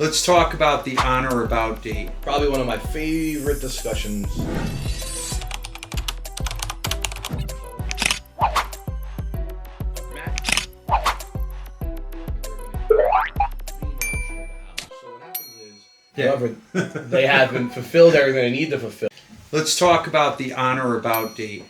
Let's talk about the on or about date. Probably one of my favorite discussions. However, they haven't fulfilled everything they need to fulfill. Let's talk about the on or about date.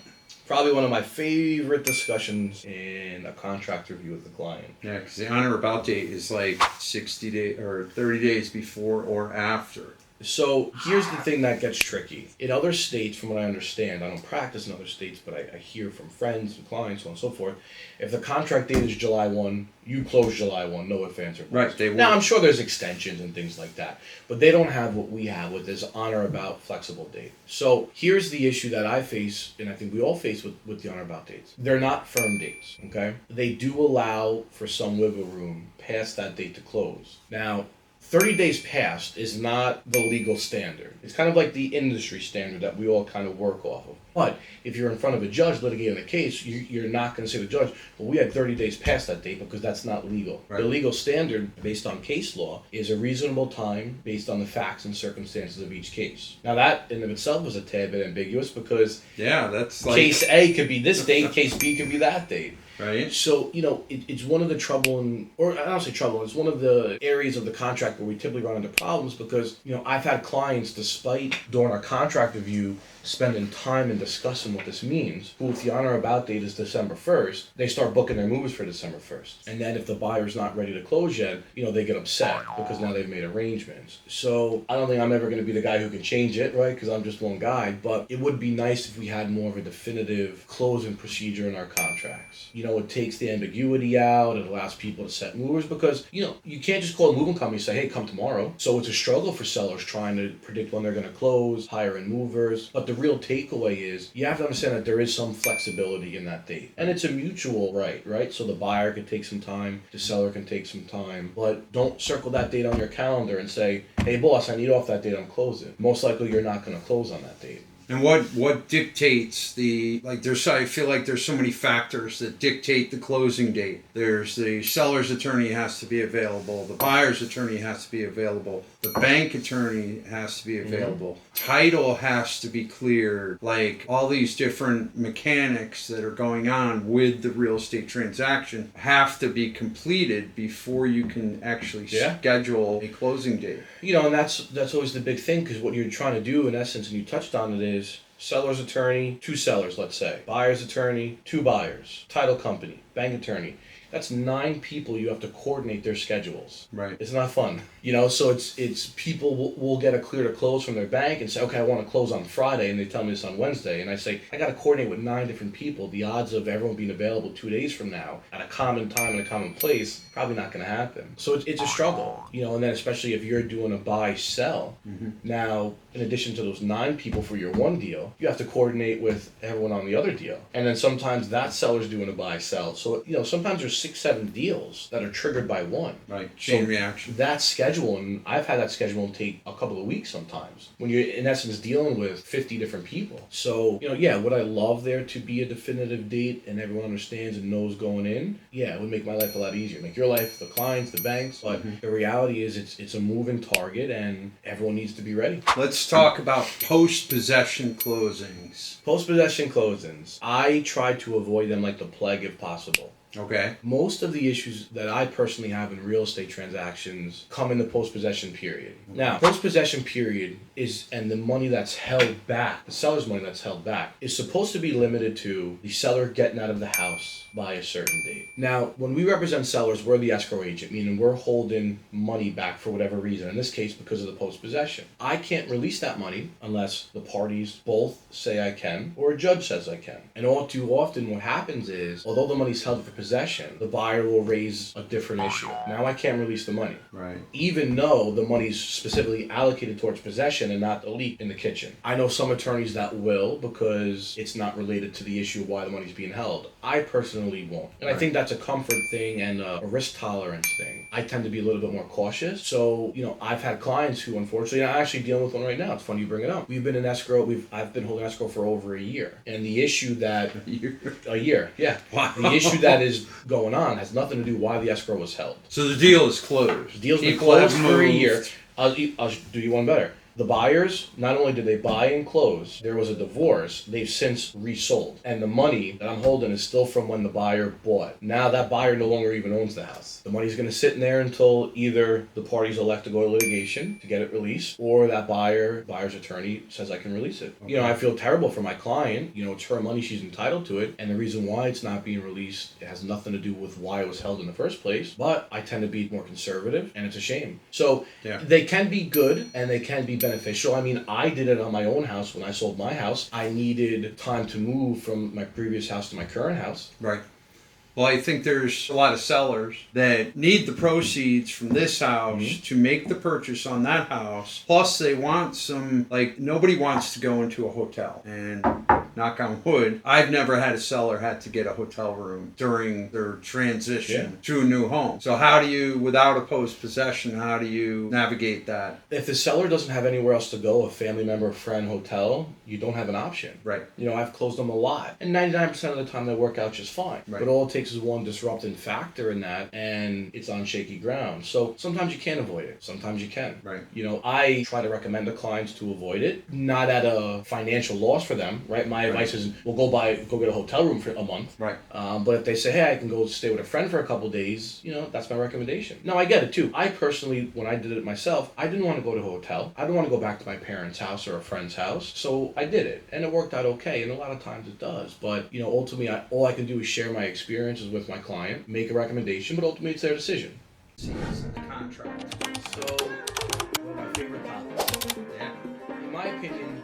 Probably one of my favorite discussions in a contract review with the client. Yeah, because the on or about date is like 60 days or 30 days before or after. So here's the thing that gets tricky. In other states, from what I understand, I don't practice in other states, but I hear from friends and clients, so on and so forth. If the contract date is July 1, you close July 1, no ifs, ands, or buts. Right, they Now, will. I'm sure there's extensions and things like that, but they don't have what we have with this on or about flexible date. So here's the issue that I face, and I think we all face with the on or about dates. They're not firm dates, okay? They do allow for some wiggle room past that date to close. Now, 30 days past is not the legal standard. It's kind of like the industry standard that we all kind of work off of. But if you're in front of a judge litigating a case, you're not going to say to the judge, well, we had 30 days past that date, because that's not legal. Right. The legal standard, based on case law, is a reasonable time based on the facts and circumstances of each case. Now, that in of itself is a tad bit ambiguous, because Yeah, that's like... case A could be this date, case B could be that date. Right? So, it's one of the I don't say trouble, it's one of the areas of the contract where we typically run into problems, because, I've had clients, despite during our contract review, spending time and discussing what this means, who, if the on or about date is December 1st, they start booking their moves for December 1st. And then if the buyer's not ready to close yet, they get upset because now they've made arrangements. So I don't think I'm ever going to be the guy who can change it, right? Because I'm just one guy. But it would be nice if we had more of a definitive closing procedure in our contracts. It takes the ambiguity out. It allows people to set movers, because, you can't just call a moving company and say, hey, come tomorrow. So it's a struggle for sellers trying to predict when they're going to close, hire in movers. But the real takeaway is you have to understand that there is some flexibility in that date. And it's a mutual right? So the buyer can take some time, the seller can take some time, but don't circle that date on your calendar and say, hey boss, I need off that date, I'm closing. Most likely you're not going to close on that date. And what dictates I feel like there's so many factors that dictate the closing date. There's the seller's attorney has to be available, the buyer's attorney has to be available, the bank attorney has to be available, title has to be cleared, like all these different mechanics that are going on with the real estate transaction have to be completed before you can actually schedule a closing date. And that's always the big thing, because what you're trying to do, in essence, and you touched on it, is seller's attorney, 2 sellers, let's say. Buyer's attorney, 2 buyers. Title company, bank attorney. That's 9 people you have to coordinate their schedules. Right. It's not fun. So it's people will get a clear to close from their bank and say, okay, I want to close on Friday, and they tell me this on Wednesday. And I say, I got to coordinate with 9 different people. The odds of everyone being available 2 days from now at a common time and a common place, probably not going to happen. So it's a struggle, and then especially if you're doing a buy-sell. Mm-hmm. Now, in addition to those 9 people for your one deal, you have to coordinate with everyone on the other deal. And then sometimes that seller's doing a buy-sell. So, sometimes there's 6-7 deals that are triggered by one. Right. Chain reaction. That schedule, and I've had that schedule take a couple of weeks sometimes, when you're in essence dealing with 50 different people. So, would I love there to be a definitive date and everyone understands and knows going in? Yeah, it would make my life a lot easier. Make your life, the clients, the banks. But the reality is it's a moving target, and everyone needs to be ready. Let's talk about post-possession closings. Post-possession closings. I try to avoid them like the plague if possible. Okay. Most of the issues that I personally have in real estate transactions come in the post-possession period. Now, post-possession period and the money that's held back, the seller's money that's held back, is supposed to be limited to the seller getting out of the house by a certain date. Now, when we represent sellers, we're the escrow agent, meaning we're holding money back for whatever reason, in this case because of the post-possession. I can't release that money unless the parties both say I can or a judge says I can. And all too often what happens is, although the money's held for possession, the buyer will raise a different issue. Now I can't release the money. Right. Even though the money's specifically allocated towards possession and not the leak in the kitchen. I know some attorneys that will, because it's not related to the issue of why the money's being held. I personally won't. And I think that's a comfort thing and a risk tolerance thing. I tend to be a little bit more cautious. So, I've had clients who, unfortunately, I'm actually dealing with one right now. It's funny you bring it up. We've been in escrow. I've been holding escrow for over a year. And the issue that... A year, yeah. Wow. The issue that is going on has nothing to do why the escrow was held. So the deal is closed. The deal's been People have closed for a moved. year. I'll do you one better. The buyers, not only did they buy and close, there was a divorce, they've since resold. And the money that I'm holding is still from when the buyer bought. Now that buyer no longer even owns the house. The money's going to sit in there until either the parties elect to go to litigation to get it released, or that buyer's attorney says I can release it. Okay. You know, I feel terrible for my client. You know, it's her money, she's entitled to it. And the reason why it's not being released, it has nothing to do with why it was held in the first place. But I tend to be more conservative, and it's a shame. So they can be good and they can be beneficial. I mean, I did it on my own house when I sold my house. I needed time to move from my previous house to my current house. Right. Well, I think there's a lot of sellers that need the proceeds from this house to make the purchase on that house. Plus, they want some, like, nobody wants to go into a hotel. And knock on wood, I've never had a seller had to get a hotel room during their transition to a new home. So how do you, without a post-possession, how do you navigate that? If the seller doesn't have anywhere else to go, a family member, friend, hotel, you don't have an option. Right. You know, I've closed them a lot. And 99% of the time they work out just fine. Right. But all it takes is one disrupting factor in that, and it's on shaky ground. So sometimes you can't avoid it. Sometimes you can. Right. You know, I try to recommend to clients to avoid it, not at a financial loss for them, right? My advice is, well, go get a hotel room for a month. Right. But if they say, hey, I can go stay with a friend for a couple days, you know, that's my recommendation. No, I get it too. I personally, when I did it myself, I didn't want to go to a hotel. I didn't want to go back to my parents' house or a friend's house. So I did it, and it worked out okay. And a lot of times it does. But, you know, ultimately, all I can do is share my experiences with my client, make a recommendation, but ultimately it's their decision. See, it's in the contract. So, one of my favorite topics. Yeah. In my opinion,